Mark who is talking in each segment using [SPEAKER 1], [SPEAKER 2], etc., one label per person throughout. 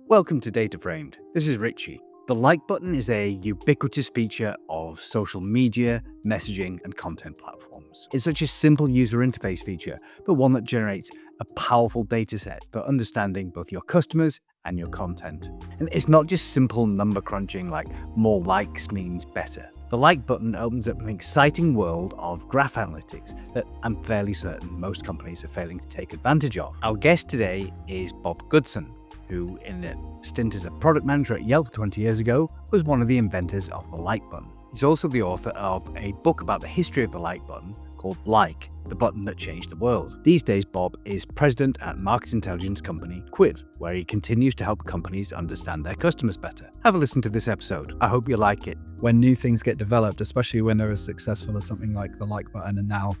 [SPEAKER 1] Welcome to Data Framed. This is Richie. The like button is a ubiquitous feature of social media, messaging, and content platforms. It's such a simple user interface feature, but one that generates a powerful data set for understanding both your customers and your content. And it's not just simple number crunching like more likes means better. The like button opens up an exciting world of graph analytics that I'm fairly certain most companies are failing to take advantage of. Our guest today is Bob Goodson, who in a stint as a product manager at Yelp 20 years ago was one of the inventors of the like button. He's also the author of a book about the history of the like button called Like, the button that changed the world. These days, Bob is president at market intelligence company Quid, where he continues to help companies understand their customers better. Have a listen to this episode. I hope you like it.
[SPEAKER 2] When new things get developed, especially when they're as successful as something like the like button and now,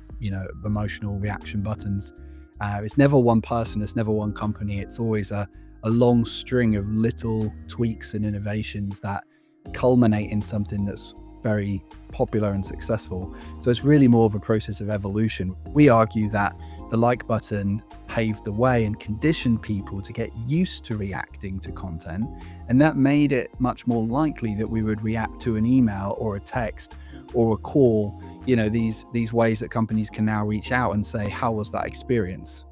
[SPEAKER 2] emotional reaction buttons, it's never one person, it's never one company. It's always a long string of little tweaks and innovations that culminate in something that's very popular and successful. So it's really more of a process of evolution. We argue that the like button paved the way and conditioned people to get used to reacting to content, and that made it much more likely that we would react to an email or a text or a call, these ways that companies can now reach out and say, how was that experience?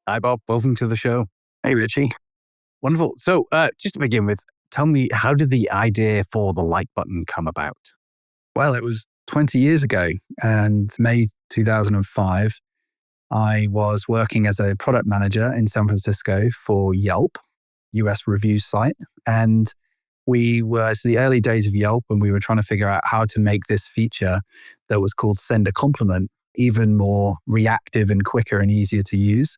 [SPEAKER 1] Hi, Bob. Welcome to the show.
[SPEAKER 2] Hey, Richie.
[SPEAKER 1] Wonderful. So just to begin with, tell me, how did the idea for the like button come about?
[SPEAKER 2] Well, it was 20 years ago, and May 2005, I was working as a product manager in San Francisco for Yelp, US review site. And it's the early days of Yelp, and we were trying to figure out how to make this feature that was called Send a Compliment even more reactive and quicker and easier to use,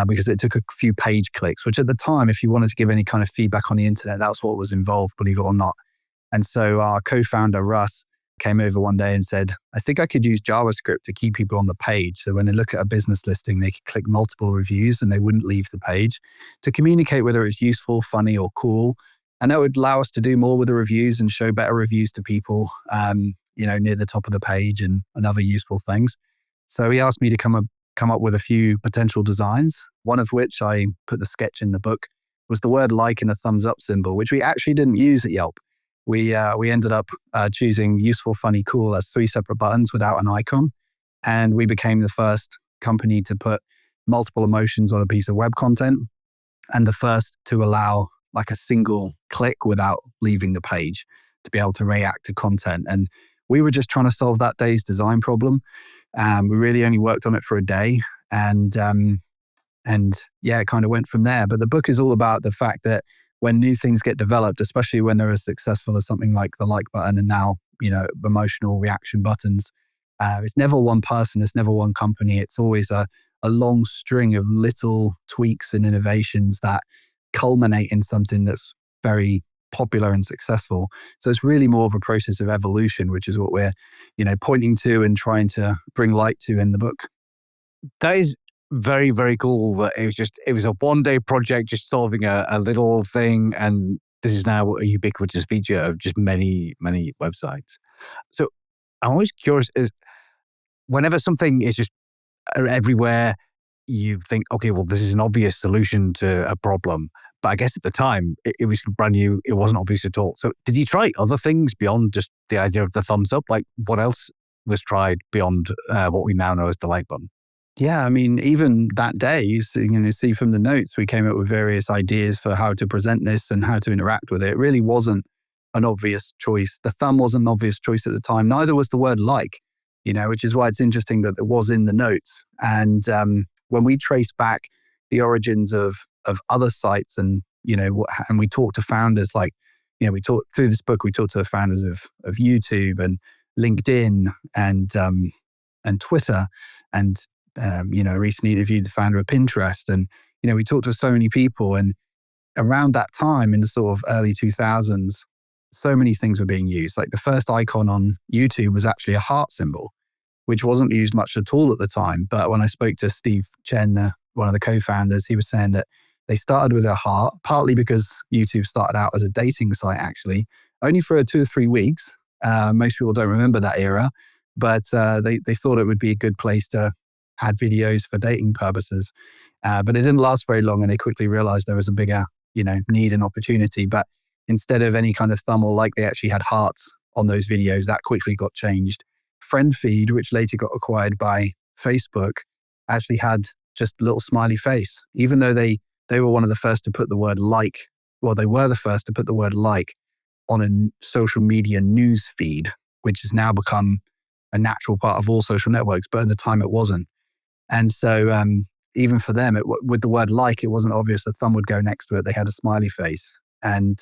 [SPEAKER 2] because it took a few page clicks, which at the time, if you wanted to give any kind of feedback on the internet, that's what was involved, believe it or not. And so our co-founder, Russ, came over one day and said, I think I could use JavaScript to keep people on the page. So when they look at a business listing, they could click multiple reviews and they wouldn't leave the page, to communicate whether it's useful, funny, or cool. And that would allow us to do more with the reviews and show better reviews to people, near the top of the page and other useful things. So he asked me to come up with a few potential designs, one of which I put the sketch in the book, was the word like and a thumbs up symbol, which we actually didn't use at Yelp. We ended up choosing useful, funny, cool as 3 separate buttons without an icon. And we became the first company to put multiple emotions on a piece of web content, and the first to allow like a single click without leaving the page to be able to react to content. And we were just trying to solve that day's design problem. We really only worked on it for a day, and it kind of went from there. But the book is all about the fact that when new things get developed, especially when they're as successful as something like the like button and now, emotional reaction buttons, it's never one person, it's never one company. It's always a long string of little tweaks and innovations that culminate in something that's very popular and successful. So it's really more of a process of evolution, which is what we're, pointing to and trying to bring light to in the book.
[SPEAKER 1] That is very, very cool. That it was a one-day project, just solving a little thing, and this is now a ubiquitous feature of just many, many websites. So I'm always curious, is whenever something is just everywhere, you think, okay, well, this is an obvious solution to a problem. But I guess at the time, it was brand new. It wasn't obvious at all. So did you try other things beyond just the idea of the thumbs up? Like, what else was tried beyond what we now know as the like button?
[SPEAKER 2] Yeah, I mean, even that day, you see from the notes, we came up with various ideas for how to present this and how to interact with it. It really wasn't an obvious choice. The thumb wasn't an obvious choice at the time. Neither was the word like, which is why it's interesting that it was in the notes. And when we trace back the origins of other sites and, and we talk to founders we talk through this book, we talk to the founders of YouTube and LinkedIn and Twitter and, recently interviewed the founder of Pinterest. And, we talked to so many people, and around that time in the sort of early 2000s, so many things were being used. Like the first icon on YouTube was actually a heart symbol, which wasn't used much at all at the time. But when I spoke to Steve Chen, one of the co-founders, he was saying that they started with a heart, partly because YouTube started out as a dating site, actually, only for 2 or 3 weeks. Most people don't remember that era, but they thought it would be a good place to add videos for dating purposes. But it didn't last very long, and they quickly realized there was a bigger, need and opportunity. But instead of any kind of thumb or like, they actually had hearts on those videos. That quickly got changed. Friend feed, which later got acquired by Facebook, actually had just a little smiley face, even though they were one of the first to put the word like, well, they were the first to put the word like on a social media news feed, which has now become a natural part of all social networks. But at the time it wasn't. And so even for them, with the word like, it wasn't obvious a thumb would go next to it. They had a smiley face. And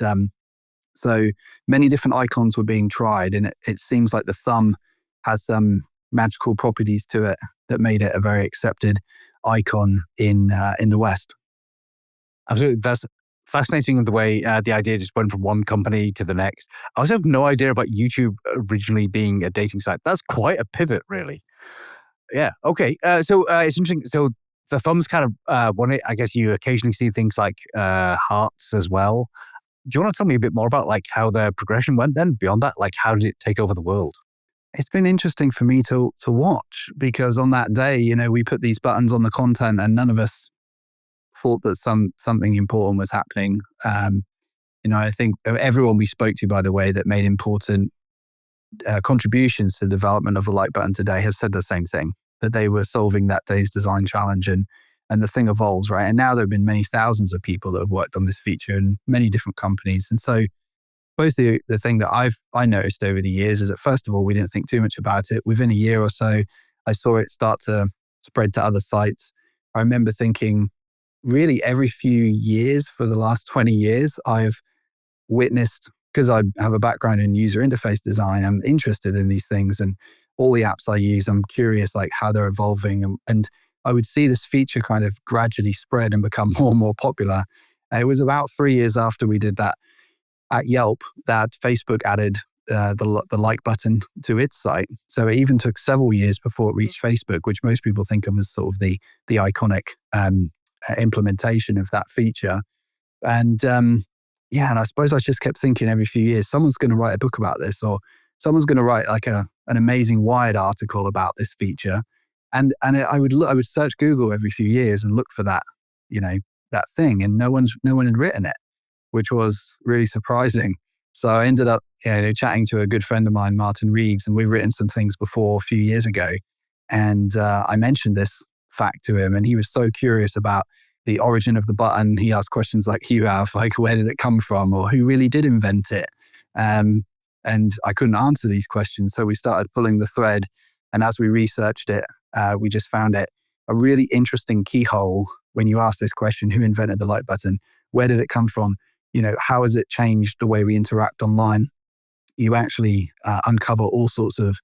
[SPEAKER 2] so many different icons were being tried. And it seems like the thumb has some magical properties to it that made it a very accepted icon in the West.
[SPEAKER 1] Absolutely. That's fascinating in the way the idea just went from one company to the next. I also have no idea about YouTube originally being a dating site. That's quite a pivot, really. Yeah. Okay. So it's interesting. So the thumbs kind of won it. I guess you occasionally see things like hearts as well. Do you want to tell me a bit more about like how the progression went then beyond that? Like how did it take over the world?
[SPEAKER 2] It's been interesting for me to watch, because on that day, we put these buttons on the content and none of us thought that something important was happening. I think everyone we spoke to, by the way, that made important contributions to the development of the like button today have said the same thing, that they were solving that day's design challenge, and the thing evolves, right? And now there have been many thousands of people that have worked on this feature in many different companies. And so I suppose the thing that I noticed over the years is that, first of all, we didn't think too much about it. Within a year or so, I saw it start to spread to other sites. I remember thinking, really every few years for the last 20 years, I've witnessed, because I have a background in user interface design, I'm interested in these things, and all the apps I use, I'm curious like how they're evolving. And I would see this feature kind of gradually spread and become more and more popular. It was about 3 years after we did that at Yelp that Facebook added the like button to its site. So it even took several years before it reached Facebook, which most people think of as sort of the iconic implementation of that feature. And and I suppose I just kept thinking every few years, someone's going to write a book about this, or someone's going to write like an amazing Wired article about this feature. And I would search Google every few years and look for that, that thing, and no one had written it, which was really surprising. So I ended up chatting to a good friend of mine, Martin Reeves, and we've written some things before a few years ago. And I mentioned this fact to him, and he was so curious about the origin of the button. He asked questions like you have, like where did it come from, or who really did invent it? And I couldn't answer these questions. So we started pulling the thread. And as we researched it, we just found it a really interesting keyhole when you ask this question, who invented the like button? Where did it come from? How has it changed the way we interact online? You actually uncover all sorts of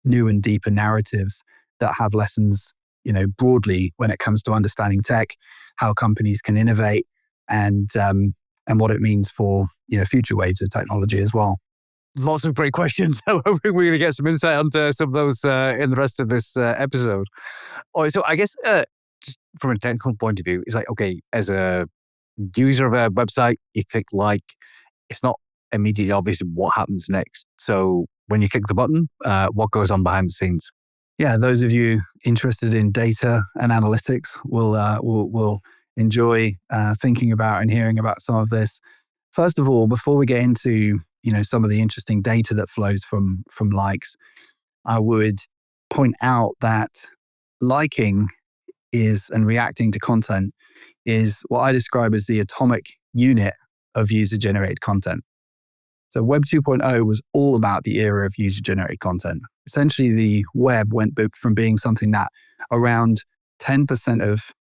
[SPEAKER 2] new and deeper narratives that have lessons, broadly when it comes to understanding tech, how companies can innovate, and what it means for future waves of technology as well.
[SPEAKER 1] Lots of great questions. I hope we're going to get some insight onto some of those in the rest of this episode. All right, so I guess just from a technical point of view, it's like, okay, as a user of a website, you click like, it's not immediately obvious what happens next. So when you click the button, what goes on behind the scenes?
[SPEAKER 2] Yeah, those of you interested in data and analytics will enjoy thinking about and hearing about some of this. First of all, before we get into some of the interesting data that flows from likes, I would point out that liking and reacting to content is what I describe as the atomic unit of user-generated content. So Web 2.0 was all about the era of user-generated content. Essentially, the web went from being something that around 10% of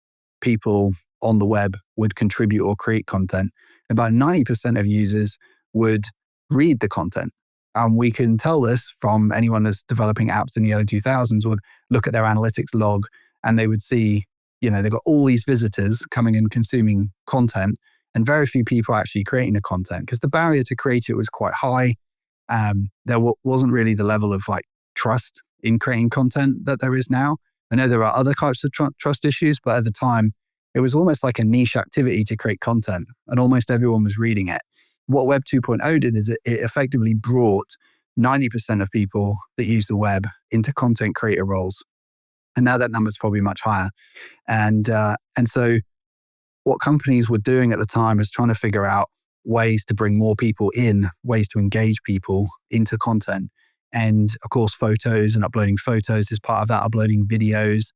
[SPEAKER 2] people on the web would contribute or create content. About 90% of users would read the content. And we can tell this from anyone that's developing apps in the early 2000s would look at their analytics log, and they would see, they've got all these visitors coming and consuming content, and very few people actually creating the content because the barrier to create it was quite high. There wasn't really the level of trust in creating content that there is now. I know there are other types of trust issues, but at the time, it was almost like a niche activity to create content, and almost everyone was reading it. What Web 2.0 did is it effectively brought 90% of people that use the web into content creator roles. And now that number's probably much higher. And so what companies were doing at the time is trying to figure out ways to bring more people in, ways to engage people into content. And of course, photos and uploading photos is part of that, uploading videos,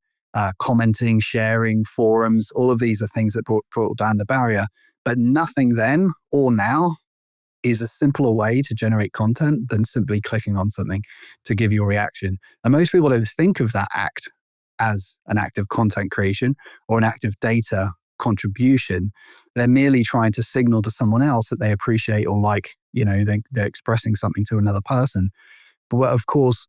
[SPEAKER 2] commenting, sharing, forums, all of these are things that brought down the barrier. But nothing then or now is a simpler way to generate content than simply clicking on something to give your reaction. And most people don't think of that act as an act of content creation or an act of data contribution. They're merely trying to signal to someone else that they appreciate or like, they're expressing something to another person. But of course,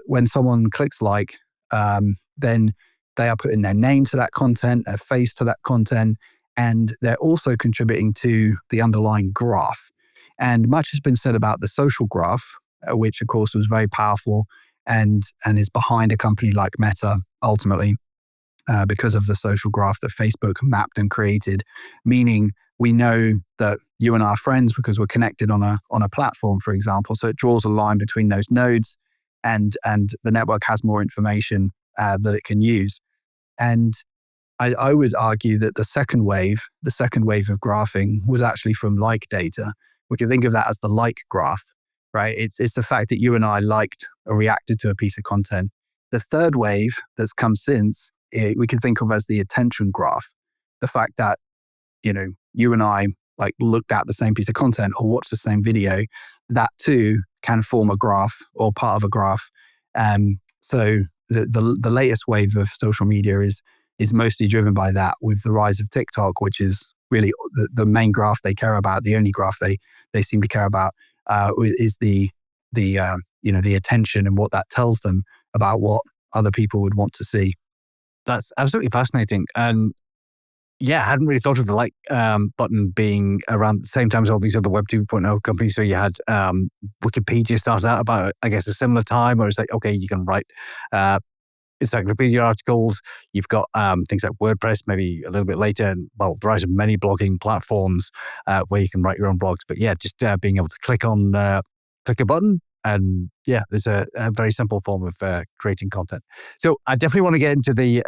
[SPEAKER 2] when someone clicks like, then they are putting their name to that content, their face to that content, and they're also contributing to the underlying graph. And much has been said about the social graph, which of course was very powerful and is behind a company like Meta ultimately because of the social graph that Facebook mapped and created, meaning we know that you and I are friends because we're connected on a platform, for example. So it draws a line between those nodes and the network has more information that it can use. And I would argue that the second wave of graphing was actually from like data. We can think of that as the like graph, right? It's the fact that you and I liked or reacted to a piece of content. The third wave that's come since, we can think of as the attention graph. The fact that, you and I like looked at the same piece of content or watched the same video, that too can form a graph or part of a graph. So the latest wave of social media is mostly driven by that, with the rise of TikTok, which is really the main graph they care about. The only graph they seem to care about is the attention and what that tells them about what other people would want to see.
[SPEAKER 1] That's absolutely fascinating. And yeah, I hadn't really thought of the like button being around the same time as all these other Web 2.0 companies. So you had Wikipedia started out about, I guess, a similar time, where it's like, okay, you can write encyclopedia articles. You've got things like WordPress, maybe a little bit later, and the rise of many blogging platforms where you can write your own blogs. But yeah, just being able to click a button, and yeah, there's a very simple form of creating content. So I definitely want to get into the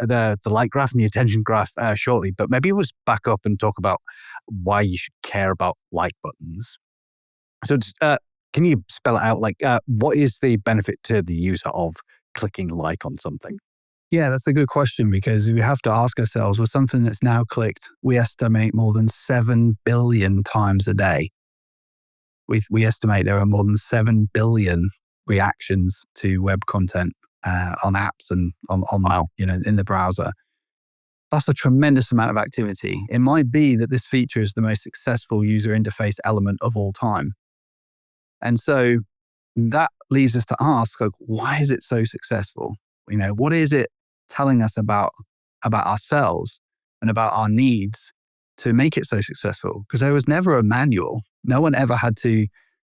[SPEAKER 1] like graph and the attention graph shortly, but maybe let's back up and talk about why you should care about like buttons. So just, can you spell it out? Like, what is the benefit to the user of clicking like on something?
[SPEAKER 2] Yeah, that's a good question, because we have to ask ourselves, with something that's now clicked, we estimate more than 7 billion times a day. We estimate there are more than 7 billion reactions to web content on apps and on
[SPEAKER 1] Wow.
[SPEAKER 2] in the browser. That's a tremendous amount of activity. It might be that this feature is the most successful user interface element of all time. And so that leads us to ask, like, why is it so successful? What is it telling us about ourselves and about our needs to make it so successful? Because there was never a manual. No one ever had to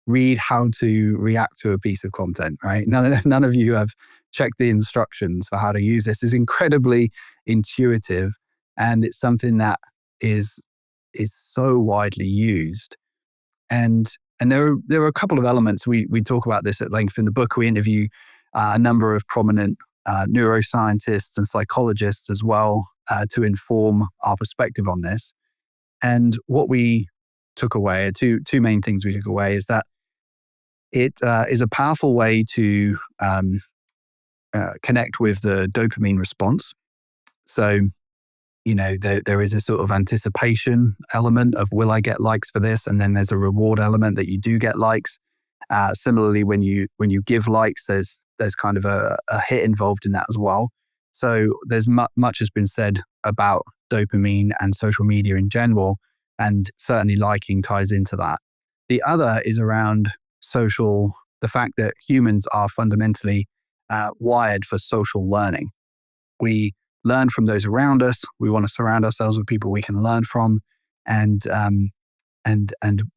[SPEAKER 2] read how to react to a piece of content, right? None of you have checked the instructions for how to use this. It's incredibly intuitive, and it's something that is so widely used. And there are a couple of elements. We talk about this at length in the book. We interview a number of prominent neuroscientists and psychologists as well to inform our perspective on this. And what we took away, two main things we took away, is that it is a powerful way to connect with the dopamine response. So, there is a sort of anticipation element of, will I get likes for this? And then there's a reward element that you do get likes. Similarly, when you give likes, there's kind of a hit involved in that as well. So there's much has been said about dopamine and social media in general, and certainly liking ties into that. The other is around the fact that humans are fundamentally wired for social learning. We learn from those around us. We want to surround ourselves with people we can learn from, and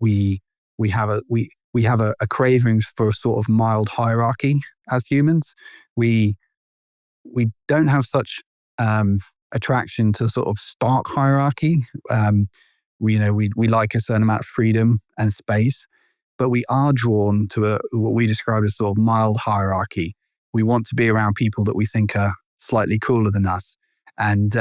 [SPEAKER 2] we have a craving for a sort of mild hierarchy as humans. We don't have such attraction to sort of stark hierarchy. We like a certain amount of freedom and space, but we are drawn to what we describe as sort of mild hierarchy. We want to be around people that we think are slightly cooler than us and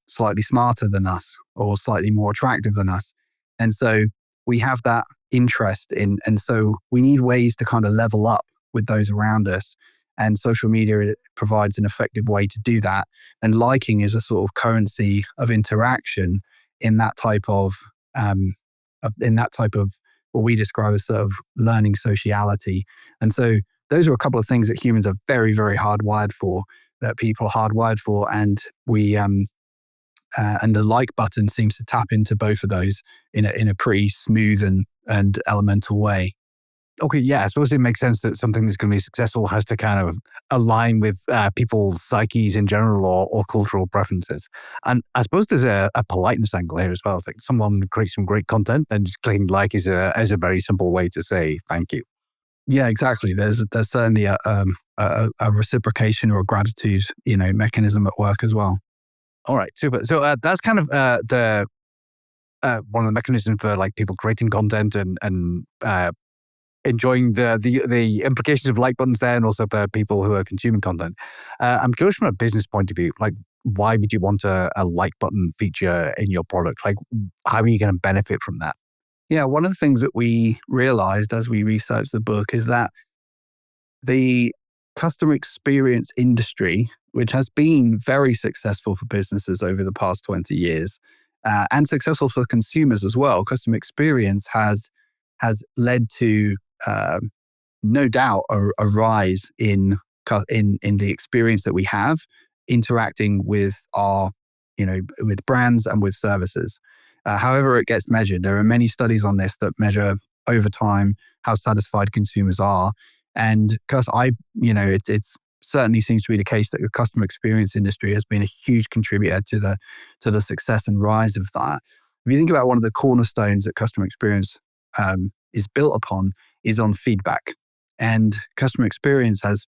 [SPEAKER 2] slightly smarter than us or slightly more attractive than us. And so we have that interest in, and so we need ways to kind of level up with those around us. And social media provides an effective way to do that. And liking is a sort of currency of interaction in that type of what we describe as sort of learning sociality. And so those are a couple of things that humans are very, very hardwired for, that people are hardwired for, and we and the like button seems to tap into both of those in a pretty smooth and elemental way.
[SPEAKER 1] Okay, yeah, I suppose it makes sense that something that's going to be successful has to kind of align with people's psyches in general or cultural preferences. And I suppose there's a politeness angle here as well. It's like someone creates some great content and just clicking like is a very simple way to say thank you.
[SPEAKER 2] Yeah, exactly. There's certainly a reciprocation or a gratitude, mechanism at work as well.
[SPEAKER 1] All right, super. So that's kind of the one of the mechanisms for like people creating content and enjoying the implications of like buttons there, and also for people who are consuming content. I'm curious from a business point of view, like why would you want a like button feature in your product? Like how are you going to benefit from that?
[SPEAKER 2] Yeah, one of the things that we realized as we researched the book is that the customer experience industry, which has been very successful for businesses over the past 20 years, and successful for consumers as well. Customer experience has led to, no doubt, a rise in the experience that we have interacting with with brands and with services. However it gets measured, there are many studies on this that measure over time how satisfied consumers are. And because it certainly seems to be the case that the customer experience industry has been a huge contributor to the success and rise of that. If you think about one of the cornerstones that customer experience is built upon is on feedback, and customer experience has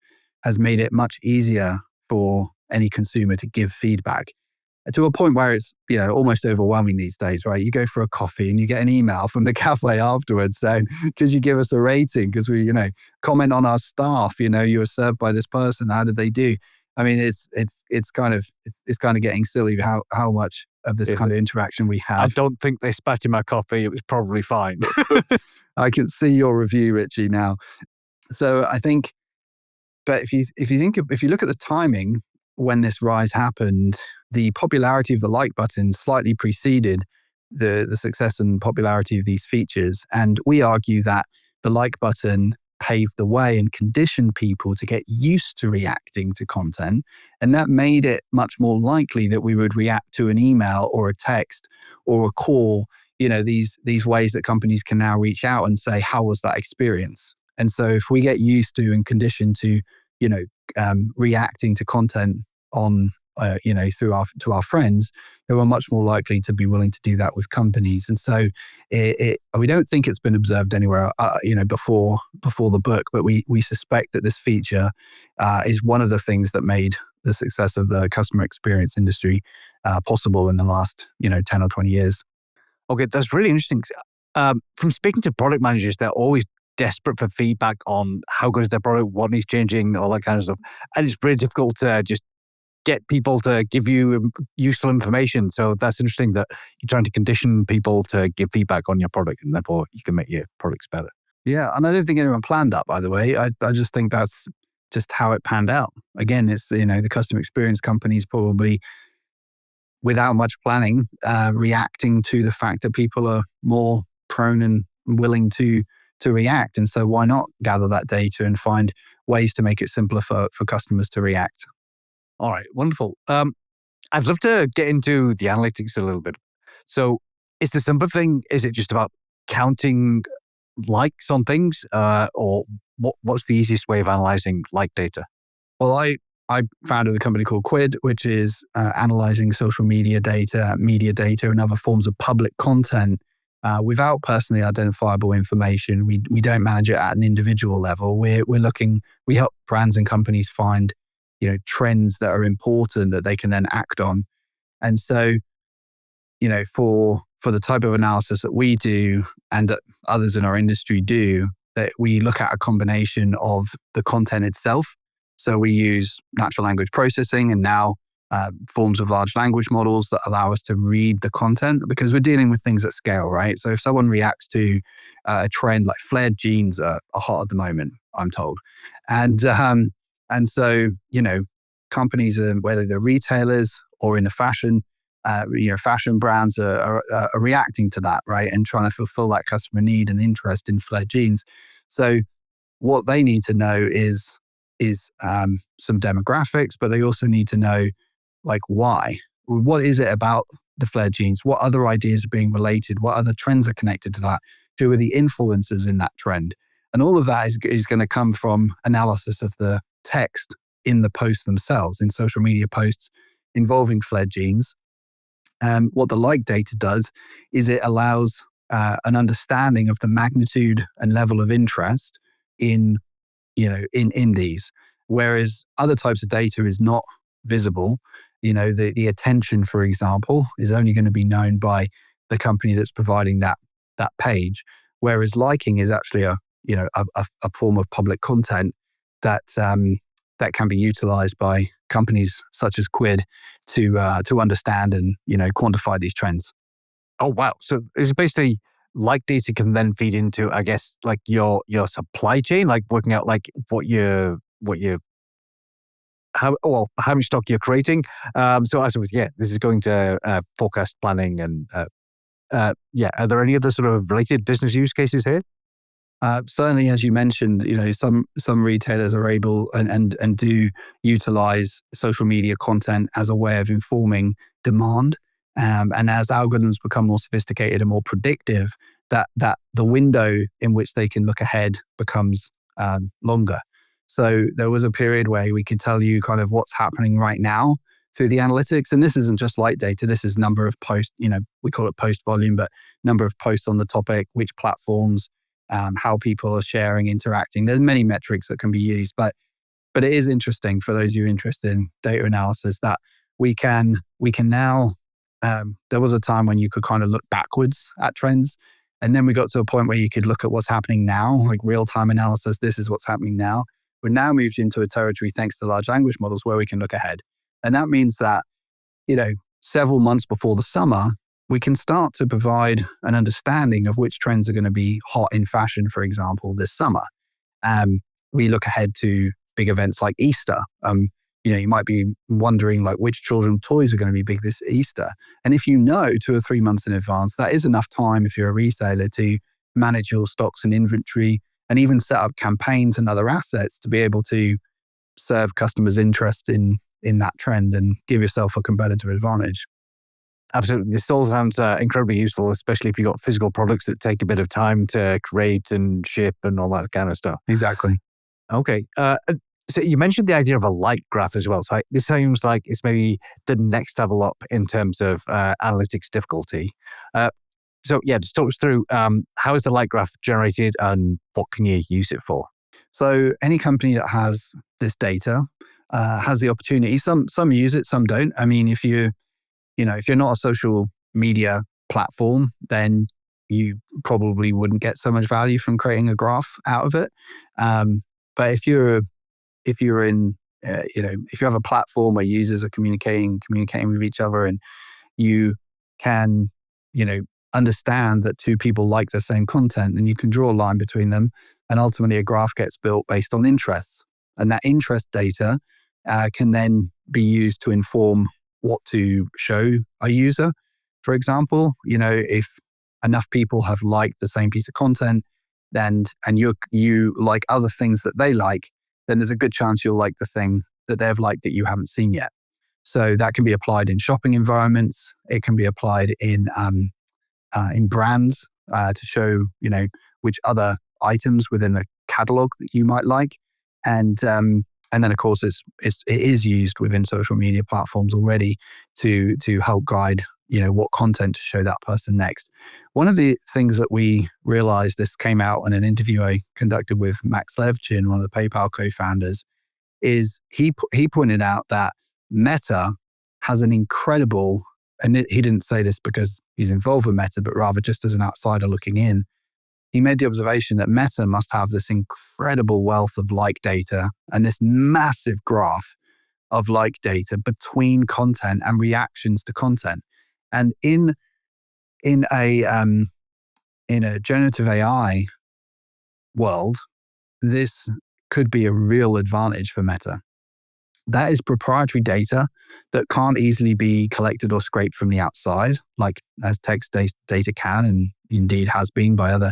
[SPEAKER 2] made it much easier for any consumer to give feedback to a point where it's almost overwhelming these days, right? You go for a coffee and you get an email from the cafe afterwards saying, could you give us a rating? Because we, comment on our staff, you were served by this person. How did they do? I mean, it's kind of getting silly how much of this kind of interaction we have.
[SPEAKER 1] I don't think they spat in my coffee. It was probably fine.
[SPEAKER 2] I can see your review, Richie, now. So I think, but if you look at the timing when this rise happened, the popularity of the like button slightly preceded the success and popularity of these features. And we argue that the like button paved the way and conditioned people to get used to reacting to content. And that made it much more likely that we would react to an email or a text or a call, these ways that companies can now reach out and say, how was that experience? And so if we get used to and conditioned to, reacting to content on to our friends, who are much more likely to be willing to do that with companies. And so we don't think it's been observed anywhere, before the book, but we suspect that this feature is one of the things that made the success of the customer experience industry possible in the last 10 or 20 years.
[SPEAKER 1] Okay, that's really interesting. From speaking to product managers, they're always desperate for feedback on how good is their product, what needs changing, all that kind of stuff. And it's pretty difficult to just get people to give you useful information. So that's interesting that you're trying to condition people to give feedback on your product, and therefore you can make your products better.
[SPEAKER 2] Yeah, and I don't think anyone planned that, by the way. I just think that's just how it panned out. Again, it's, the customer experience companies probably, without much planning, reacting to the fact that people are more prone and willing to react. And so why not gather that data and find ways to make it simpler for customers to react?
[SPEAKER 1] All right, wonderful. I'd love to get into the analytics a little bit. So is the simple thing, is it just about counting likes on things, or what's the easiest way of analyzing like data?
[SPEAKER 2] Well, I founded a company called Quid, which is analyzing social media data, and other forms of public content without personally identifiable information. We don't manage it at an individual level. We help brands and companies find trends that are important that they can then act on. And so, for the type of analysis that we do and that others in our industry do, that we look at a combination of the content itself. So we use natural language processing and now forms of large language models that allow us to read the content, because we're dealing with things at scale, right? So if someone reacts to a trend like flared jeans are hot at the moment, I'm told. And so, companies, whether they're retailers or in the fashion, fashion brands are reacting to that, right? And trying to fulfill that customer need and interest in flared jeans. So what they need to know is some demographics, but they also need to know like why. What is it about the flared jeans? What other ideas are being related? What other trends are connected to that? Who are the influencers in that trend? And all of that is going to come from analysis of the text in the posts themselves, in social media posts involving flared jeans. What the like data does is it allows an understanding of the magnitude and level of interest in these, whereas other types of data is not visible. The attention, for example, is only going to be known by the company that's providing that page, whereas liking is actually a form of public content that can be utilized by companies such as Quid to understand and quantify these trends.
[SPEAKER 1] Oh wow! So it's basically like data can then feed into, I guess, like your supply chain, like working out like how much stock you're creating. So as with this is going to forecast planning and are there any other sort of related business use cases here?
[SPEAKER 2] Certainly, as you mentioned, some retailers are able and do utilize social media content as a way of informing demand. And as algorithms become more sophisticated and more predictive, that the window in which they can look ahead becomes longer. So there was a period where we could tell you kind of what's happening right now through the analytics. And this isn't just light data. This is number of posts, we call it post volume, but number of posts on the topic, which platforms, how people are sharing, interacting. There's many metrics that can be used, but it is interesting for those who are interested in data analysis that we can now, there was a time when you could kind of look backwards at trends. And then we got to a point where you could look at what's happening now, like real-time analysis. This is what's happening now. We're now moved into a territory, thanks to large language models, where we can look ahead. And that means that, several months before the summer, we can start to provide an understanding of which trends are going to be hot in fashion, for example, this summer. We look ahead to big events like Easter. You might be wondering like which children's toys are going to be big this Easter. And if 2 or 3 months in advance, that is enough time if you're a retailer to manage your stocks and inventory and even set up campaigns and other assets to be able to serve customers' interest in that trend and give yourself a competitive advantage.
[SPEAKER 1] Absolutely. This all sounds incredibly useful, especially if you've got physical products that take a bit of time to create and ship and all that kind of stuff.
[SPEAKER 2] Exactly.
[SPEAKER 1] Okay. So you mentioned the idea of a light graph as well. So this sounds like it's maybe the next level up in terms of analytics difficulty. Just talk us through how is the light graph generated and what can you use it for?
[SPEAKER 2] So any company that has this data has the opportunity. Some use it, some don't. I mean, if you're not a social media platform, then you probably wouldn't get so much value from creating a graph out of it. But if you have a platform where users are communicating with each other, and you can, understand that 2 people like the same content, and you can draw a line between them, and ultimately a graph gets built based on interests, and that interest data can then be used to inform what to show a user. For example, if enough people have liked the same piece of content, and you like other things that they like, then there's a good chance you'll like the thing that they've liked that you haven't seen yet. So that can be applied in shopping environments. It can be applied in brands to show which other items within the catalog that you might like, and then of course it is used within social media platforms already to help guide what content to show that person next. One of the things that we realized, this came out in an interview I conducted with Max Levchin, one of the PayPal co-founders, is he pointed out that Meta has an incredible, and he didn't say this because he's involved with Meta, but rather just as an outsider looking in, he made the observation that Meta must have this incredible wealth of like data and this massive graph of like data between content and reactions to content. And in a generative AI world, this could be a real advantage for Meta. That is proprietary data that can't easily be collected or scraped from the outside, like as text data can and indeed has been by other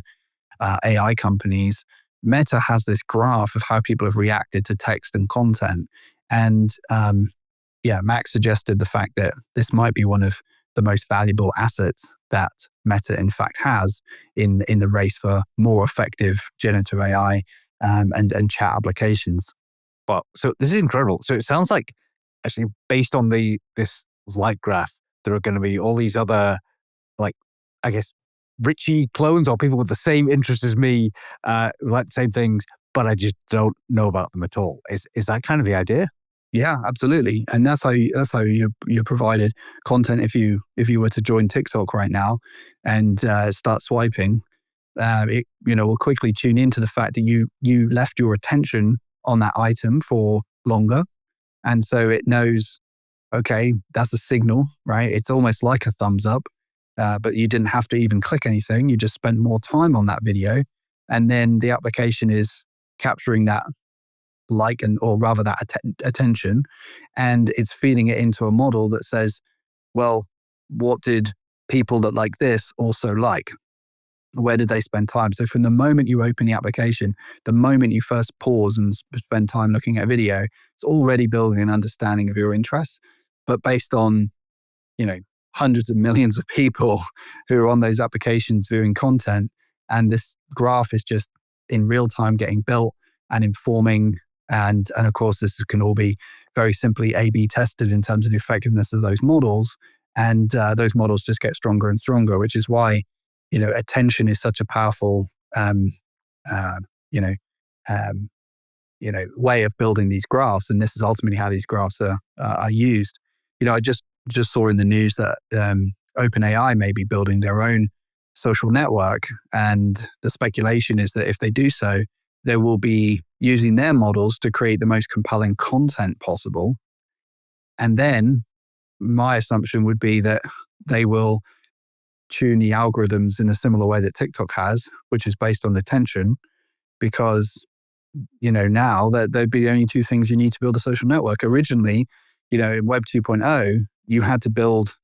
[SPEAKER 2] AI companies. Meta has this graph of how people have reacted to text and content. And Max suggested the fact that this might be one of the most valuable assets that Meta in fact has in the race for more effective generative AI and chat applications.
[SPEAKER 1] Wow. So this is incredible. So it sounds like actually based on this light graph, there are going to be all these other, like, I guess, Richie clones or people with the same interests as me, who like the same things, but I just don't know about them at all. Is that kind of the idea?
[SPEAKER 2] Yeah, absolutely. And that's how you're provided content. If you were to join TikTok right now and start swiping, it will quickly tune into the fact that you left your attention on that item for longer. And so it knows, okay, that's a signal, right? It's almost like a thumbs up, but you didn't have to even click anything. You just spent more time on that video. And then the application is capturing that attention, and it's feeding it into a model that says, well, what did people that like this also like? Where did they spend time? So from the moment you open the application, the moment you first pause and spend time looking at a video, it's already building an understanding of your interests. But based on, hundreds of millions of people who are on those applications viewing content, and this graph is just in real time getting built and informing. And of course, this can all be very simply A/B tested in terms of the effectiveness of those models. And those models just get stronger and stronger, which is why attention is such a powerful, way of building these graphs. And this is ultimately how these graphs are used. I just saw in the news that OpenAI may be building their own social network, and the speculation is that if they do so, they will be using their models to create the most compelling content possible. And then my assumption would be that they will tune the algorithms in a similar way that TikTok has, which is based on attention, because, now that there'd be the only two things you need to build a social network. Originally, in Web 2.0, you had to build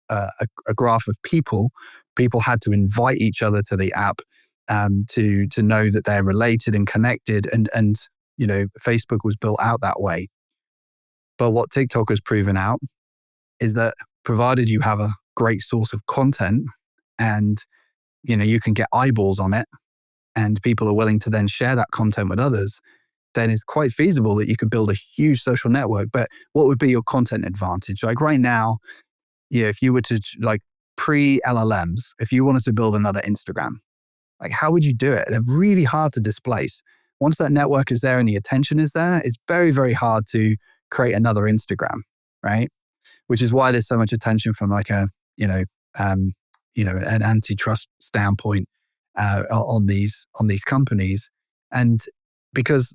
[SPEAKER 2] a graph of people. People had to invite each other to the app to know that they're related and connected. And Facebook was built out that way. But what TikTok has proven out is that provided you have a great source of content and you can get eyeballs on it and people are willing to then share that content with others, then it's quite feasible that you could build a huge social network. But what would be your content advantage? Like right now, if you were to pre-LLMs, if you wanted to build another Instagram, like how would you do it? They're really hard to displace. Once that network is there and the attention is there, it's very, very hard to create another Instagram, right? Which is why there's so much attention from like an antitrust standpoint on these companies. And because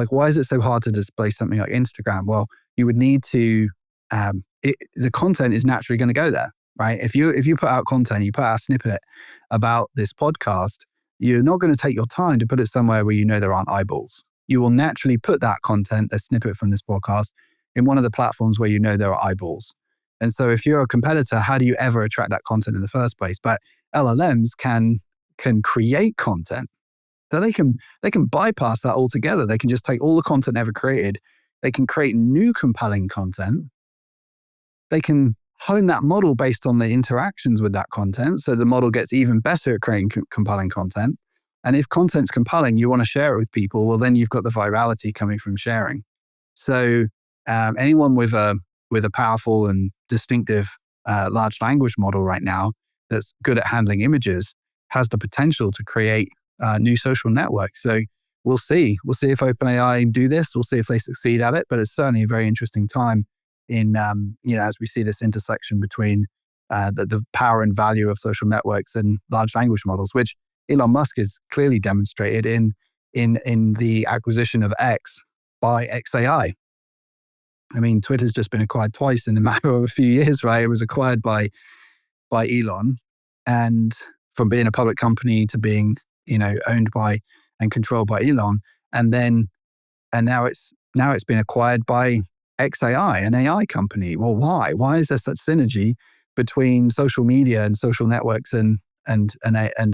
[SPEAKER 2] why is it so hard to displace something like Instagram? Well, you would need to, the content is naturally going to go there, right? If you put out content, you put out a snippet about this podcast, you're not going to take your time to put it somewhere where there aren't eyeballs. You will naturally put that content, a snippet from this podcast, in one of the platforms where there are eyeballs. And so if you're a competitor, how do you ever attract that content in the first place? But LLMs can create content. So they can bypass that altogether. They can just take all the content ever created. They can create new compelling content. They can hone that model based on the interactions with that content. So the model gets even better at creating compelling content. And if content's compelling, you want to share it with people, well, then you've got the virality coming from sharing. So anyone with a powerful and distinctive large language model right now that's good at handling images has the potential to create new social networks. So we'll see. We'll see if OpenAI do this. We'll see if they succeed at it. But it's certainly a very interesting time in, as we see this intersection between the power and value of social networks and large language models, which Elon Musk has clearly demonstrated in the acquisition of X by XAI. I mean, Twitter's just been acquired twice in a matter of a few years, right? It was acquired by Elon, and from being a public company to being, owned by and controlled by Elon, and now it's been acquired by XAI, an AI company. Well, why? Why is there such synergy between social media and social networks and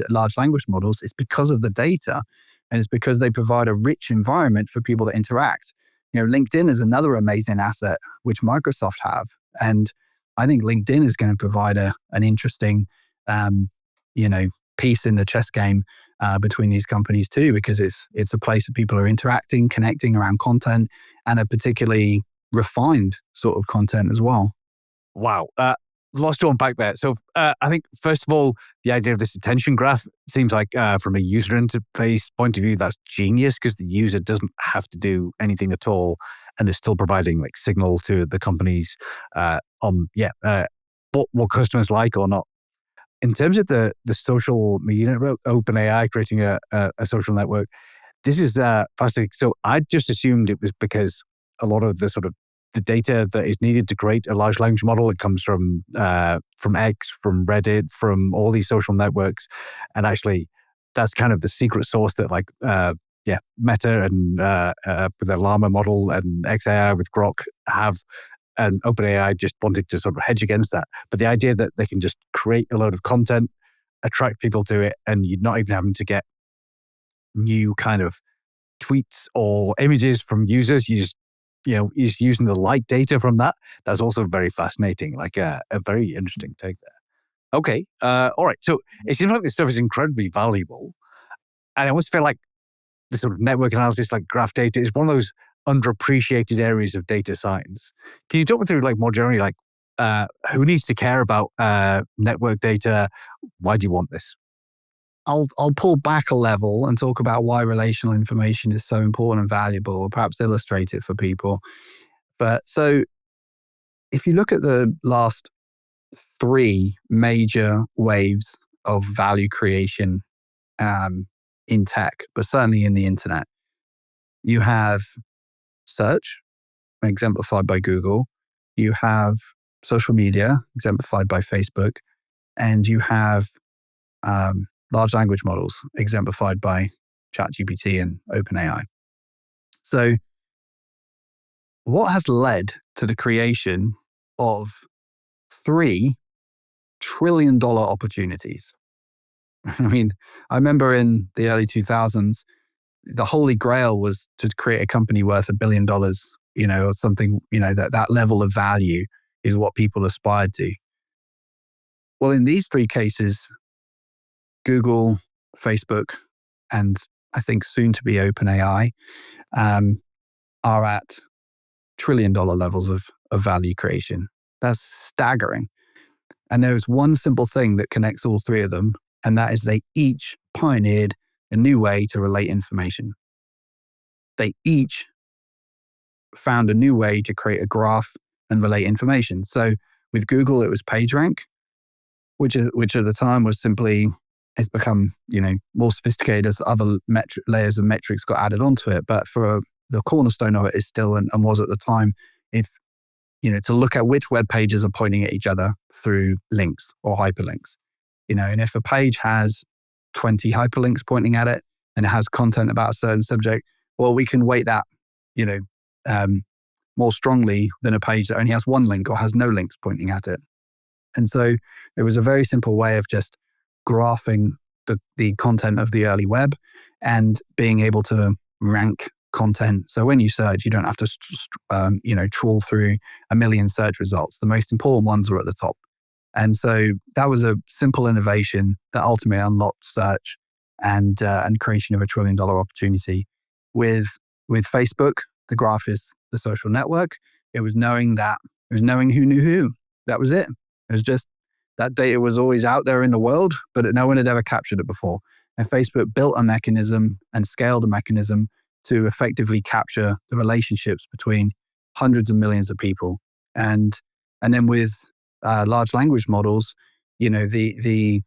[SPEAKER 2] large language models? It's because of the data, and it's because they provide a rich environment for people to interact. LinkedIn is another amazing asset which Microsoft have, and I think LinkedIn is going to provide an interesting, piece in the chess game between these companies too, because it's a place where people are interacting, connecting around content, and a particularly refined sort of content as well.
[SPEAKER 1] Wow. Lots to unpack there. So I think, first of all, the idea of this attention graph seems like from a user interface point of view, that's genius, because the user doesn't have to do anything at all and is still providing like signal to the companies on what customers like or not. In terms of the social media network, OpenAI creating a social network, this is fascinating. So I just assumed it was because a lot of the data that is needed to create a large language model, it comes from X, from Reddit, from all these social networks, and actually that's kind of the secret source that Meta and with their Llama model and XAI with Grok have. And OpenAI just wanted to sort of hedge against that. But the idea that they can just create a load of content, attract people to it, and you're not even having to get new kind of tweets or images from users, you just, is using the light data from that. That's also very fascinating, like a very interesting take there. Okay, all right. So it seems like this stuff is incredibly valuable. And I always feel like the sort of network analysis, like graph data, is one of those underappreciated areas of data science. Can you talk me through, like, more generally, like who needs to care about network data? Why do you want this?
[SPEAKER 2] I'll pull back a level and talk about why relational information is so important and valuable, or perhaps illustrate it for people. But so if you look at the last 3 major waves of value creation in tech, but certainly in the internet, you have search, exemplified by Google, you have social media, exemplified by Facebook, and you have large language models, exemplified by ChatGPT and OpenAI. So what has led to the creation of $3 trillion opportunities? I mean, I remember in the early 2000s, the holy grail was to create a company worth $1 billion, or something, that level of value is what people aspired to. Well, in these 3 cases, Google, Facebook, and I think soon to be OpenAI, are at trillion-dollar levels of value creation. That's staggering. And there is one simple thing that connects all 3 of them, and that is they each pioneered a new way to relate information. They each found a new way to create a graph and relate information. So with Google, it was PageRank, which at the time was simply, it's become, more sophisticated as other layers of metrics got added onto it. But for the cornerstone of it is still, and was at the time, if, to look at which web pages are pointing at each other through links or hyperlinks. And if a page has 20 hyperlinks pointing at it and it has content about a certain subject, well, we can weight that, more strongly than a page that only has 1 link or has no links pointing at it. And so it was a very simple way of just graphing the content of the early web and being able to rank content. So when you search, you don't have to, trawl through a million search results. The most important ones are at the top. And so that was a simple innovation that ultimately unlocked search and creation of $1 trillion opportunity. With Facebook, the graph is the social network. It was knowing who knew who. That was it. It was just that data was always out there in the world, but no one had ever captured it before. And Facebook built a mechanism and scaled a mechanism to effectively capture the relationships between hundreds of millions of people. And then with large language models, the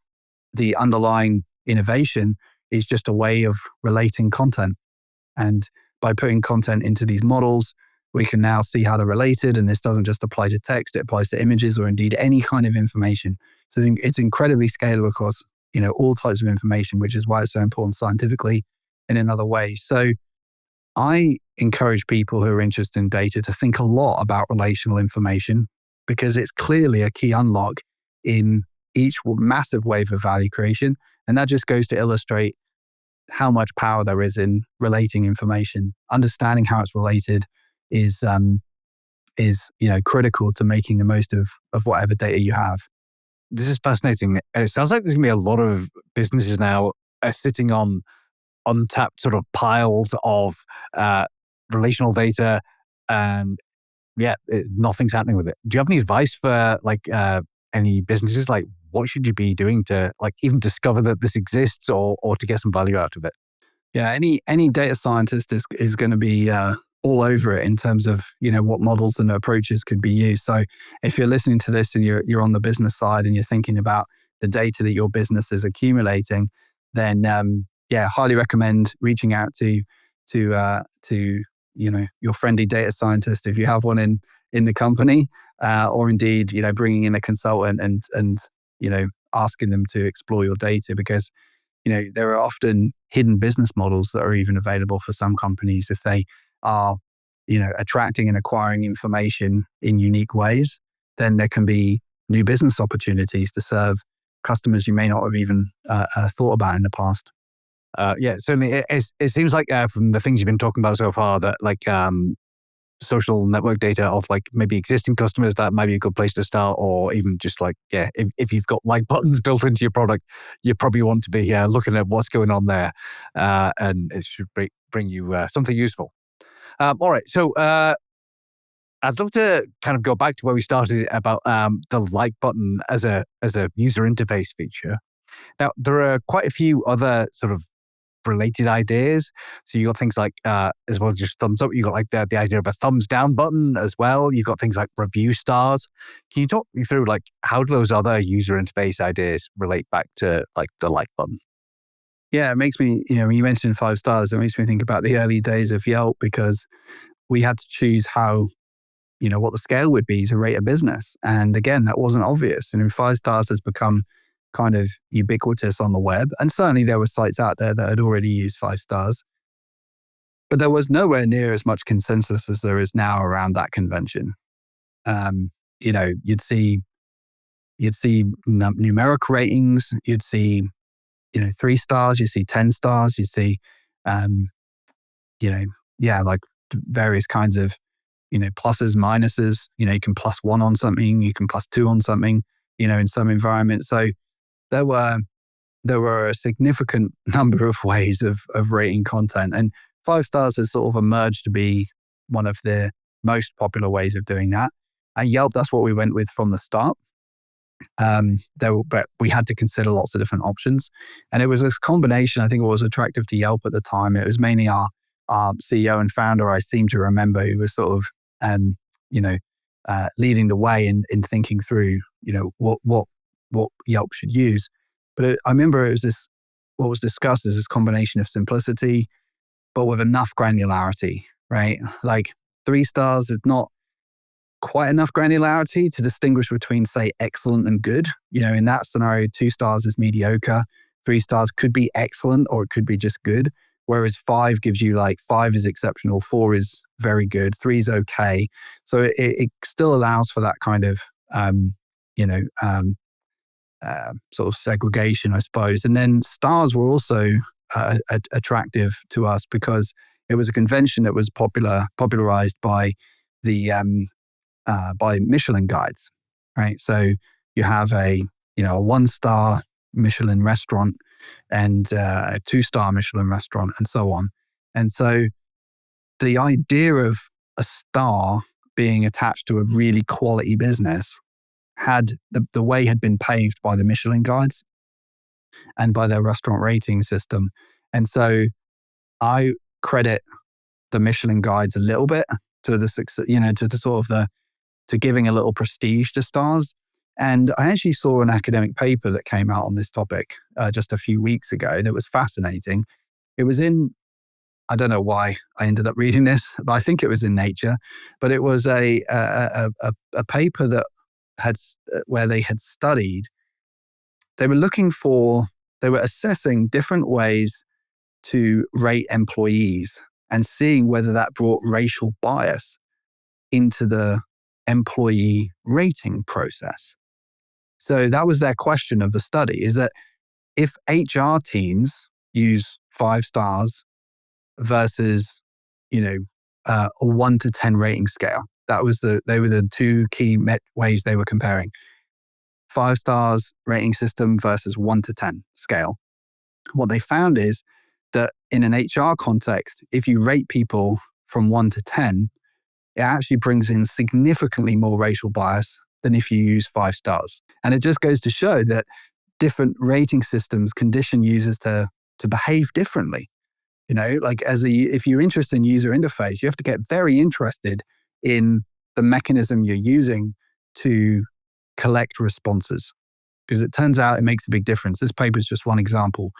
[SPEAKER 2] underlying innovation is just a way of relating content. And by putting content into these models, we can now see how they're related. And this doesn't just apply to text, it applies to images or indeed any kind of information. So it's incredibly scalable across, all types of information, which is why it's so important scientifically and in other ways. So I encourage people who are interested in data to think a lot about relational information, because it's clearly a key unlock in each massive wave of value creation. And that just goes to illustrate how much power there is in relating information. Understanding how it's related is critical to making the most of whatever data you have.
[SPEAKER 1] This is fascinating. It sounds like there's going to be a lot of businesses now sitting on untapped sort of piles of relational data, and nothing's happening with it. Do you have any advice for any businesses? Like, what should you be doing to even discover that this exists or to get some value out of it?
[SPEAKER 2] Yeah, any data scientist is going to be all over it in terms of what models and approaches could be used. So if you're listening to this and you're on the business side and you're thinking about the data that your business is accumulating, then highly recommend reaching out to your friendly data scientist if you have one in the company, or indeed bringing in a consultant and asking them to explore your data, because there are often hidden business models that are even available for some companies if they are attracting and acquiring information in unique ways. Then there can be new business opportunities to serve customers you may not have even thought about in the past.
[SPEAKER 1] Certainly. It seems like from the things you've been talking about so far that social network data of maybe existing customers, that might be a good place to start, or even just if you've got like buttons built into your product, you probably want to be looking at what's going on there, and it should bring you something useful. All right, so I'd love to kind of go back to where we started about the like button as a user interface feature. Now, there are quite a few other sort of related ideas. So you got things like, as well as just thumbs up, you got the idea of a thumbs down button as well. You got things like review stars. Can you talk me through how do those other user interface ideas relate back to the like button?
[SPEAKER 2] Yeah, it makes me, when you mentioned 5 stars, it makes me think about the early days of Yelp, because we had to choose how, what the scale would be to rate a business. And again, that wasn't obvious. And 5 stars has become kind of ubiquitous on the web. And certainly there were sites out there that had already used 5 stars. But there was nowhere near as much consensus as there is now around that convention. You'd see numeric ratings, you'd see 3 stars, you see 10 stars, you see various kinds of pluses, minuses. You can +1 on something, you can +2 on something, in some environments. So there were a significant number of ways of rating content, and 5 stars has sort of emerged to be one of the most popular ways of doing that. At Yelp, that's what we went with from the start. But we had to consider lots of different options, and it was this combination. I think what was attractive to Yelp at the time, it was mainly our CEO and founder, I seem to remember, who was sort of leading the way in thinking through what Yelp should use. But I remember what was discussed is this combination of simplicity, but with enough granularity, right? 3 stars is not quite enough granularity to distinguish between, say, excellent and good. In that scenario, 2 stars is mediocre. 3 stars could be excellent, or it could be just good. Whereas 5 gives you 5 is exceptional, 4 is very good, 3 is okay. So it still allows for that kind of, sort of segregation, I suppose. And then stars were also attractive to us because it was a convention that was popularized by the by Michelin guides, right? So you have a 1-star Michelin restaurant and a 2-star Michelin restaurant and so on. And so the idea of a star being attached to a really quality business had the way had been paved by the Michelin guides and by their restaurant rating system. And so I credit the Michelin guides a little bit to the success, to giving a little prestige to stars. And I actually saw an academic paper that came out on this topic just a few weeks ago that was fascinating. It was in, I don't know why I ended up reading this, but I think it was in Nature. But it was a paper that where they had studied. They were assessing different ways to rate employees and seeing whether that brought racial bias into the employee rating process. So that was their question of the study, is that if HR teams use 5 stars versus, a 1 to 10 rating scale, they were the two key ways they were comparing. 5 stars rating system versus 1 to 10 scale. What they found is that in an HR context, if you rate people from 1 to 10, it actually brings in significantly more racial bias than if you use 5 stars. And it just goes to show that different rating systems condition users to behave differently. If you're interested in user interface, you have to get very interested in the mechanism you're using to collect responses, because it turns out it makes a big difference. This paper is just one example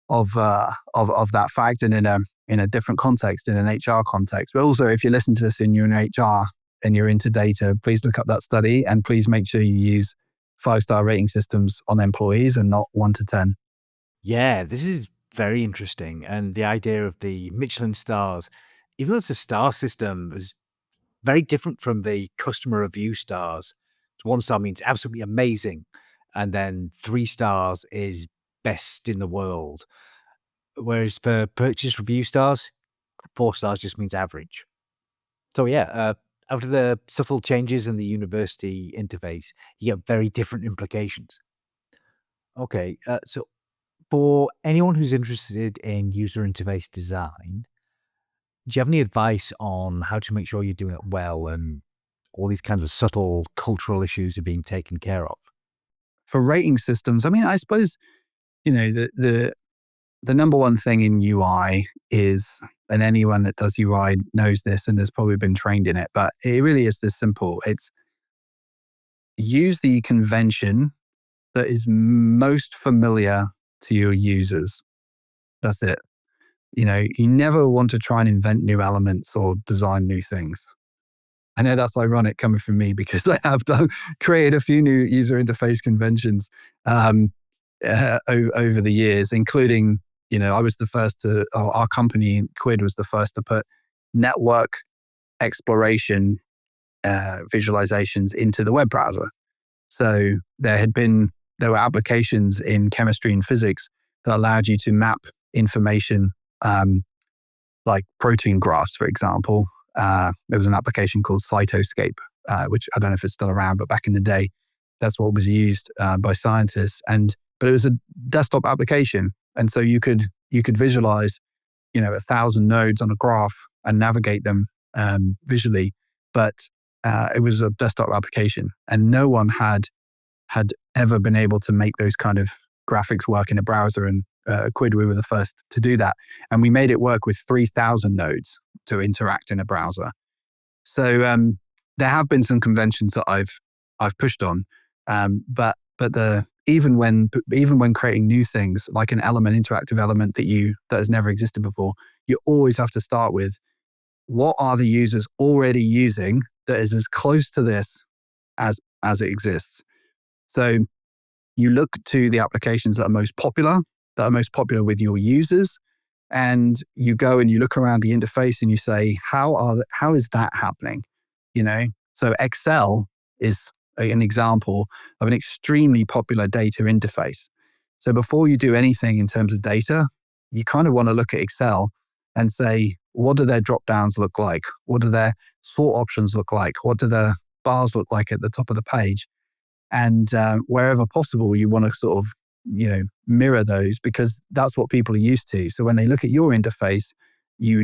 [SPEAKER 2] of that fact, and in a different context, in an HR context. But also, if you listen to this and you're in HR and you're into data, please look up that study and please make sure you use 5-star rating systems on employees and not 1 to 10.
[SPEAKER 1] Yeah, this is very interesting. And the idea of the Michelin stars, even though it's a star system, is very different from the customer review stars. So 1 star means absolutely amazing, and then 3 stars is best in the world. Whereas for purchase review stars, 4 stars just means average. So yeah, after the subtle changes in the university interface, you get very different implications. Okay, so for anyone who's interested in user interface design, do you have any advice on how to make sure you're doing it well and all these kinds of subtle cultural issues are being taken care of?
[SPEAKER 2] For rating systems, I mean, I suppose, the number one thing in UI is, and anyone that does UI knows this and has probably been trained in it, but it really is this simple. It's use the convention that is most familiar to your users. That's it. You never want to try and invent new elements or design new things. I know that's ironic coming from me because I have created a few new user interface conventions over the years, including, I was the first our company, Quid, was the first to put network exploration visualizations into the web browser. So there were applications in chemistry and physics that allowed you to map information, like protein graphs, for example. There was an application called Cytoscape, which I don't know if it's still around, but back in the day, that's what was used by scientists. But it was a desktop application, and so you could visualize, 1,000 nodes on a graph and navigate them visually. But it was a desktop application, and no one had ever been able to make those kind of graphics work in a browser. And Quid, we were the first to do that, and we made it work with 3,000 nodes to interact in a browser. So there have been some conventions that I've pushed on, but even when creating new things like an interactive element that has never existed before, you always have to start with what are the users already using that is as close to this as it exists. So you look to the applications that are most popular with your users, and you go and you look around the interface and you say, how is that happening? So Excel is an example of an extremely popular data interface. So before you do anything in terms of data, you kind of want to look at Excel and say, what do their drop downs look like? What do their sort options look like? What do the bars look like at the top of the page? And wherever possible, you want to sort of, mirror those, because that's what people are used to. So when they look at your interface, you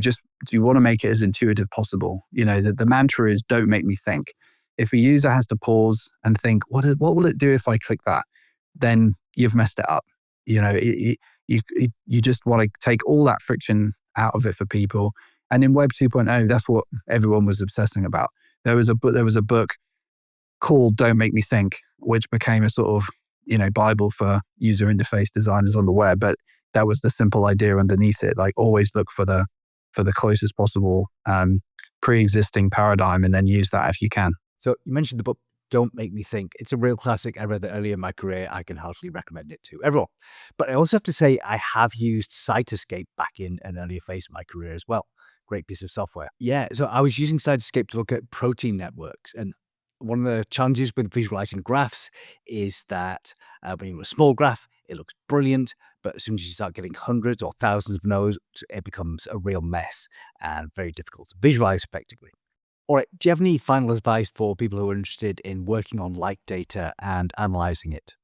[SPEAKER 2] want to make it as intuitive possible. The mantra is, don't make me think. If a user has to pause and think, what will it do if I click that? Then you've messed it up. You just want to take all that friction out of it for people. And in Web 2.0, that's what everyone was obsessing about. There was a book called Don't Make Me Think, which became a sort of, Bible for user interface designers on the web. But that was the simple idea underneath it. Like, always look for the closest possible pre-existing paradigm, and then use that if you can.
[SPEAKER 1] So you mentioned the book Don't Make Me Think. It's a real classic. I read it earlier in my career. I can heartily recommend it to everyone. But I also have to say I have used Cytoscape back in an earlier phase of my career as well. Great piece of software. Yeah, so I was using Cytoscape to look at protein networks. And one of the challenges with visualizing graphs is that when you have a small graph, it looks brilliant. But as soon as you start getting hundreds or thousands of nodes, it becomes a real mess and very difficult to visualize effectively. All right, do you have any final advice for people who are interested in working on like data and analyzing it?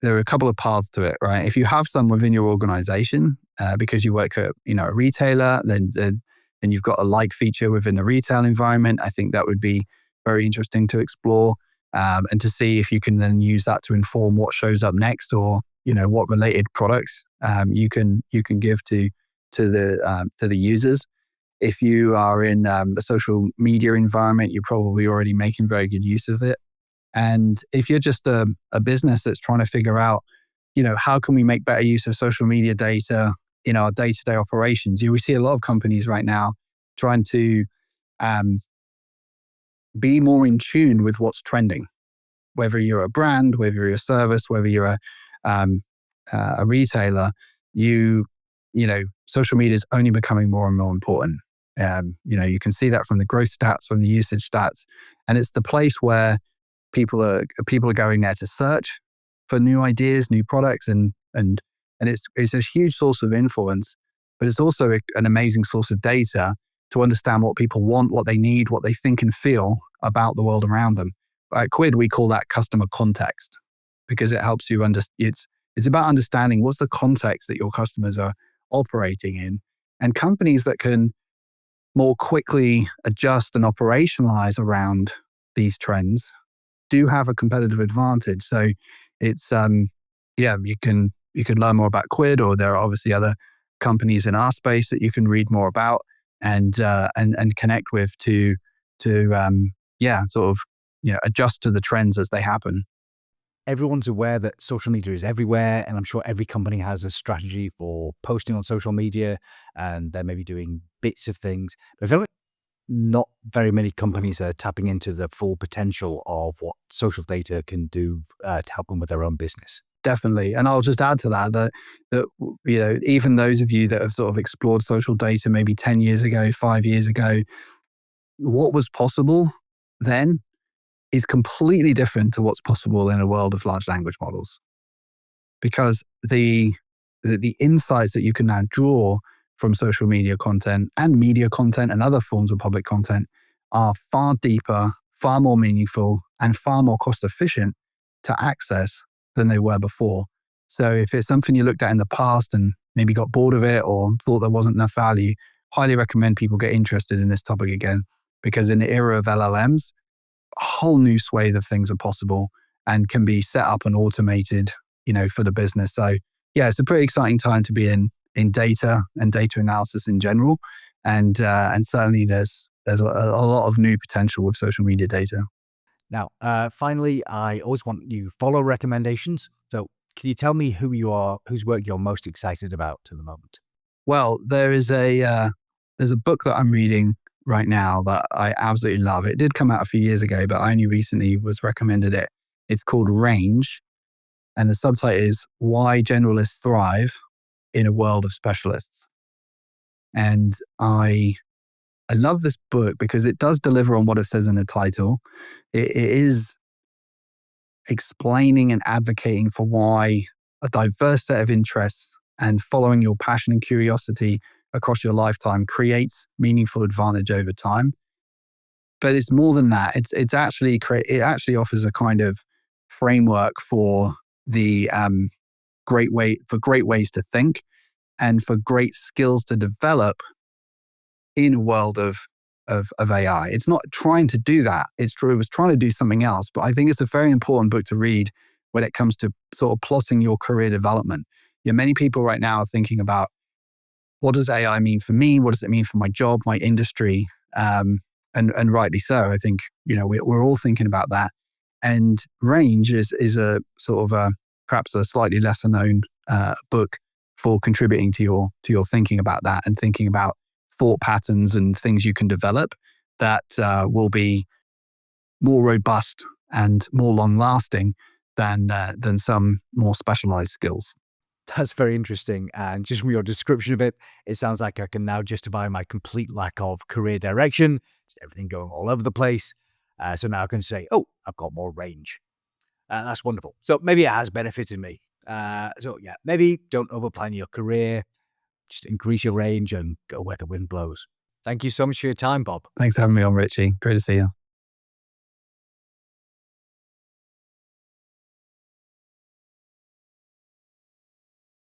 [SPEAKER 2] There are a couple of paths to it, right? If you have some within your organization, because you work at a retailer, then you've got a like feature within the retail environment. I think that would be very interesting to explore, and to see if you can then use that to inform what shows up next, or what related products you can give to the users. If you are in a social media environment, you're probably already making very good use of it. And if you're just a business that's trying to figure out, how can we make better use of social media data in our day-to-day operations? We see a lot of companies right now trying to be more in tune with what's trending. Whether you're a brand, whether you're a service, whether you're a retailer, social media is only becoming more and more important. You can see that from the growth stats, from the usage stats, and it's the place where people are going there to search for new ideas, new products, and it's a huge source of influence, but it's also an amazing source of data to understand what people want, what they need, what they think and feel about the world around them. At Quid, we call that customer context, because it helps you understand. It's about understanding what's the context that your customers are operating in, and companies that can more quickly adjust and operationalize around these trends do have a competitive advantage. So it's you can learn more about Quid, or there are obviously other companies in our space that you can read more about and connect with to adjust to the trends as they happen.
[SPEAKER 1] Everyone's aware that social media is everywhere, and I'm sure every company has a strategy for posting on social media, and they're maybe doing bits of things. But I feel like not very many companies are tapping into the full potential of what social data can do to help them with their own business.
[SPEAKER 2] Definitely. And I'll just add to that even those of you that have sort of explored social data maybe 10 years ago, 5 years ago, what was possible then is completely different to what's possible in a world of large language models. Because the insights that you can now draw from social media content and media content and other forms of public content are far deeper, far more meaningful, and far more cost efficient to access than they were before. So if it's something you looked at in the past and maybe got bored of it or thought there wasn't enough value, highly recommend people get interested in this topic again, because in the era of LLMs, a whole new swathe of things are possible and can be set up and automated, for the business. So yeah, it's a pretty exciting time to be in data and data analysis in general. And certainly there's a lot of new potential with social media data.
[SPEAKER 1] Now, finally, I always want you follow recommendations. So can you tell me who you are, whose work you're most excited about at the moment?
[SPEAKER 2] Well, there's a book that I'm reading right now that I absolutely love. It did come out a few years ago, but I only recently was recommended it. It's called Range, and the subtitle is Why Generalists Thrive in a World of Specialists. And I love this book because it does deliver on what it says in the title. It is explaining and advocating for why a diverse set of interests and following your passion and curiosity across your lifetime creates meaningful advantage over time. But it's more than that. It actually offers a kind of framework for the great ways to think and for great skills to develop in a world of AI. It's not trying to do that. It's true. It was trying to do something else. But I think it's a very important book to read when it comes to sort of plotting your career development. Many people right now are thinking about, what does AI mean for me? What does it mean for my job, my industry? And rightly so. I think, we're all thinking about that. And Range is a sort of perhaps a slightly lesser known book for contributing to your thinking about that and thinking about thought patterns and things you can develop that will be more robust and more long lasting than some more specialized skills.
[SPEAKER 1] That's very interesting. And just from your description of it, it sounds like I can now justify my complete lack of career direction, everything going all over the place. So now I can say, oh, I've got more range. That's wonderful. So maybe it has benefited me. So yeah, maybe don't overplan your career. Just increase your range and go where the wind blows. Thank you so much for your time, Bob.
[SPEAKER 2] Thanks for having me on, Richie. Great to see you.